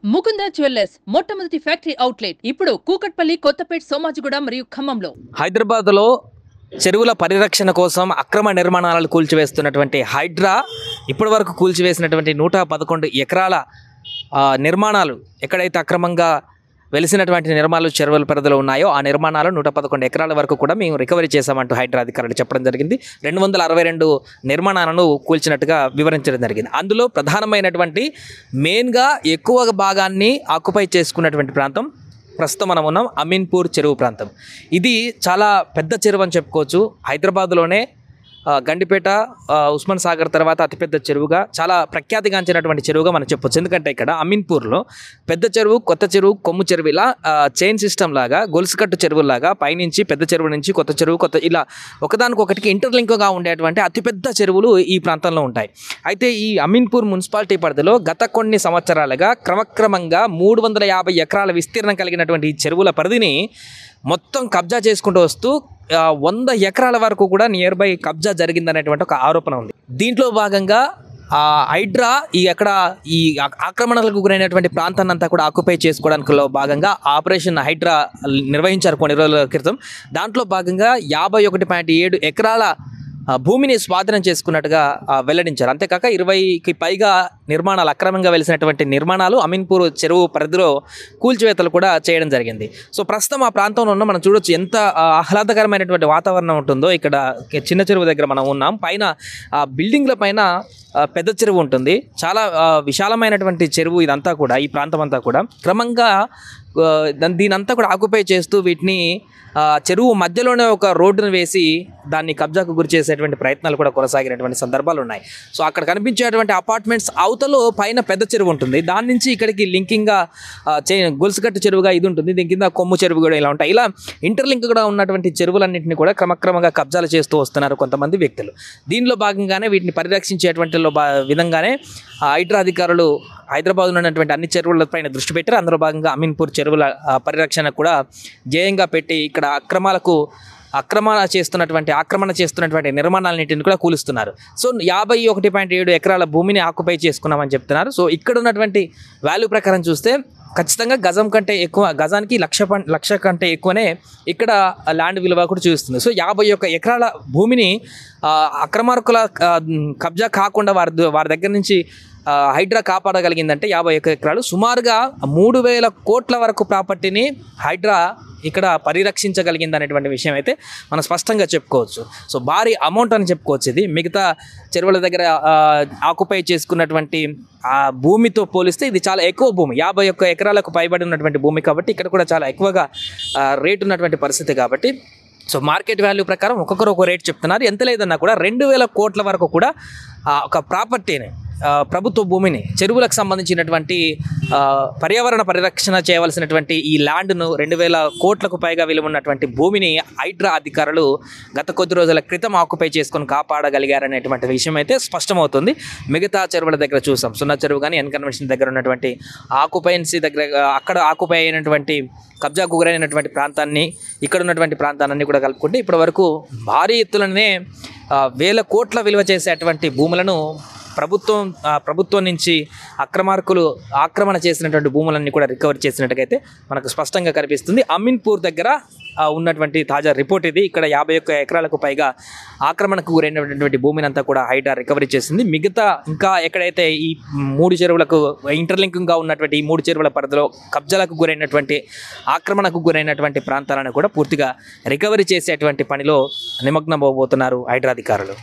Mukunda jewellers మొట్టమొదటి factory outlet ఇప్పుడు కూకట్పల్లి, కొత్తపేట్, సోమాజిగూడ మరియు ఖమ్మంలో. హైదరాబాద్లో చెరువుల పరిరక్షణ కోసం అక్రమ నిర్మాణాలను కూల్చివేస్తున్నటువంటి హైడ్రా ఇప్పటివరకు కూల్చివేసినటువంటి 111 ఎకరాల నిర్మాణాలు ఎక్కడైతే అక్రమంగా వెలిసినటువంటి నిర్మాణాలు చెరువుల పరిధిలో ఉన్నాయో ఆ నిర్మాణాలు 111 ఎకరాల వరకు కూడా మేము రికవరీ చేశామంటూ హైడ్రా అధికారులు చెప్పడం జరిగింది. 262 నిర్మాణాలను కూల్చినట్టుగా వివరించడం జరిగింది. అందులో ప్రధానమైనటువంటి మెయిన్గా ఎక్కువ భాగాన్ని ఆక్యుపై చేసుకున్నటువంటి ప్రాంతం ప్రస్తుతం మనం ఉన్నాం అమీన్పూర్ చెరువు ప్రాంతం. ఇది చాలా పెద్ద చెరువు అని చెప్పుకోవచ్చు. హైదరాబాద్లోనే గండిపేట, ఉస్మాన్ సాగర్ తర్వాత అతిపెద్ద చెరువుగా, చాలా ప్రఖ్యాతిగాంచినటువంటి చెరువుగా మనం చెప్పొచ్చు. ఎందుకంటే ఇక్కడ అమీన్పూర్లో పెద్ద చెరువు, కొత్త చెరువు, కొమ్ము చెరువు ఇలా చైన్ సిస్టమ్ లాగా, గొలుసుకట్టు చెరువులాగా పైనుంచి పెద్ద చెరువు నుంచి కొత్త చెరువు, ఇలా ఒకదానికొకటికి ఇంటర్లింక్గా ఉండేటువంటి అతిపెద్ద చెరువులు ఈ ప్రాంతంలో ఉంటాయి. అయితే ఈ అమీన్పూర్ మున్సిపాలిటీ పరిధిలో గత కొన్ని సంవత్సరాలుగా క్రమక్రమంగా 350 ఎకరాల విస్తీర్ణం కలిగినటువంటి ఈ చెరువుల పరిధిని మొత్తం కబ్జా చేసుకుంటూ వస్తూ 100 ఎకరాల వరకు కూడా నియర్ బై కబ్జా జరిగిందనేటువంటి ఒక ఆరోపణ ఉంది. దీంట్లో భాగంగా హైడ్రా ఈ ఆక్రమణలకు గురైనటువంటి ప్రాంతాన్ని అంతా కూడా ఆక్యుపై చేసుకోవడానికి భాగంగా ఆపరేషన్ హైడ్రా నిర్వహించారు కొన్ని రోజుల క్రితం. దాంట్లో భాగంగా 51.7 ఎకరాల భూమిని స్వాధీనం చేసుకున్నట్టుగా వెల్లడించారు. అంతేకాక 20కి పైగా నిర్మాణాలు, అక్రమంగా వెలిసినటువంటి నిర్మాణాలు అమీన్పూర్ చెరువు పరిధిలో కూల్చివేతలు కూడా చేయడం జరిగింది. సో ప్రస్తుతం ఆ ప్రాంతంలో ఉన్న మనం చూడొచ్చు ఎంత ఆహ్లాదకరమైనటువంటి వాతావరణం ఉంటుందో. ఇక్కడ చిన్న చెరువు దగ్గర మనం ఉన్నాం. పైన బిల్డింగ్ల పైన పెద్ద చెరువు ఉంటుంది. చాలా విశాలమైనటువంటి చెరువు ఇదంతా కూడా, ఈ ప్రాంతం అంతా కూడా. క్రమంగా దీనంతా కూడా ఆక్యుపై చేస్తూ వీటిని చెరువు మధ్యలోనే ఒక రోడ్డును వేసి దాన్ని కబ్జాకు గురి చేసేటువంటి ప్రయత్నాలు కూడా కొనసాగినటువంటి సందర్భాలు ఉన్నాయి. సో అక్కడ కనిపించేటువంటి అపార్ట్మెంట్స్ అవతలో పైన పెద్ద చెరువు ఉంటుంది. దాని నుంచి ఇక్కడికి లింకింగ్గా గొలుసుకట్టు చెరువుగా ఇది ఉంటుంది. దీని కింద కొమ్ము చెరువు కూడా ఇలా ఉంటాయి. ఇలా ఇంటర్లింక్ కూడా ఉన్నటువంటి చెరువులన్నింటినీ కూడా క్రమక్రమంగా కబ్జాలు చేస్తూ వస్తున్నారు కొంతమంది వ్యక్తులు. దీనిలో భాగంగానే వీటిని పరిరక్షించేటువంటి విధంగానే హైడ్రా అధికారులు హైదరాబాద్లో ఉన్నటువంటి అన్ని చెరువులపైన దృష్టి పెట్టారు. అందులో భాగంగా అమీన్పూర్ చెరువుల పరిరక్షణ కూడా ధ్యేయంగా పెట్టి ఇక్కడ ఆక్రమణ చేస్తున్నటువంటి నిర్మాణాలన్నింటిని కూడా కూలుస్తున్నారు. సో 51.7 ఎకరాల భూమిని ఆక్యుపై చేసుకున్నామని చెప్తున్నారు. సో ఇక్కడ ఉన్నటువంటి వాల్యూ ప్రకారం చూస్తే ఖచ్చితంగా గజానికి లక్ష కంటే ఎక్కువనే ఇక్కడ ల్యాండ్ విలువ కూడా చూస్తుంది. సో 51 ఎకరాల భూమిని అక్రమార్కుల కబ్జా కాకుండా వారి దగ్గర నుంచి హైడ్రా కాపాడగలిగిందంటే 51 ఎకరాలు, సుమారుగా 3,000 కోట్ల వరకు ప్రాపర్టీని హైడ్రా ఇక్కడ పరిరక్షించగలిగింది అనేటువంటి విషయం అయితే మనం స్పష్టంగా చెప్పుకోవచ్చు. సో భారీ అమౌంట్ అని చెప్పుకోవచ్చు. ఇది మిగతా చెరువుల దగ్గర ఆక్యుపై చేసుకున్నటువంటి ఆ భూమితో పోలిస్తే ఇది చాలా ఎక్కువ భూమి, 51 ఎకరాలకు పైబడి ఉన్నటువంటి భూమి కాబట్టి ఇక్కడ కూడా చాలా ఎక్కువగా రేటు ఉన్నటువంటి పరిస్థితి కాబట్టి. సో మార్కెట్ వాల్యూ ప్రకారం ఒక్కొక్కరు ఒక రేట్ చెప్తున్నారు. ఎంత లేదన్నా కూడా 2,000 కోట్ల వరకు కూడా ఒక ప్రాపర్టీని, ప్రభుత్వ భూమిని, చెరువులకు సంబంధించినటువంటి పర్యావరణ పరిరక్షణ చేయవలసినటువంటి ఈ ల్యాండ్ను 2,000 కోట్లకు పైగా విలువ ఉన్నటువంటి భూమిని హైడ్రా అధికారులు గత కొద్ది రోజుల క్రితం ఆక్యుపై చేసుకొని కాపాడగలిగారనేటువంటి విషయం అయితే స్పష్టమవుతుంది. మిగతా చెరువుల దగ్గర చూసాం, సున్నా చెరువు కానీ ఎన్కన్వెన్షన్ దగ్గర ఉన్నటువంటి ఆక్యుపైన్సీ దగ్గర, అక్కడ ఆక్యుపై అయినటువంటి కబ్జాకు గురైనటువంటి ప్రాంతాన్ని, ఇక్కడ ఉన్నటువంటి ప్రాంతాన్ని కూడా కలుపుకుంటే ఇప్పటి వరకు భారీ ఎత్తులనే 1,000 కోట్ల విలువ చేసేటువంటి భూములను ప్రభుత్వం నుంచి ఆక్రమణ చేసినటువంటి భూములన్నీ కూడా రికవర్ చేసినట్టుగైతే మనకు స్పష్టంగా కనిపిస్తుంది. అమీన్పూర్ దగ్గర ఉన్నటువంటి తాజా రిపోర్ట్ ఇది. ఇక్కడ 51 ఎకరాలకు పైగా ఆక్రమణకు గురైనటువంటి భూమిని అంతా కూడా హైడ్రా రికవరీ చేసింది. మిగతా ఇంకా ఎక్కడైతే ఈ 3 చెరువులకు ఇంటర్లింక్గా ఉన్నటువంటి ఈ 3 చెరువుల పరిధిలో కబ్జాలకు గురైనటువంటి, ఆక్రమణకు గురైనటువంటి ప్రాంతాలను కూడా పూర్తిగా రికవరీ చేసేటువంటి పనిలో నిమగ్నమవబోతున్నారు హైడ్రా అధికారులు.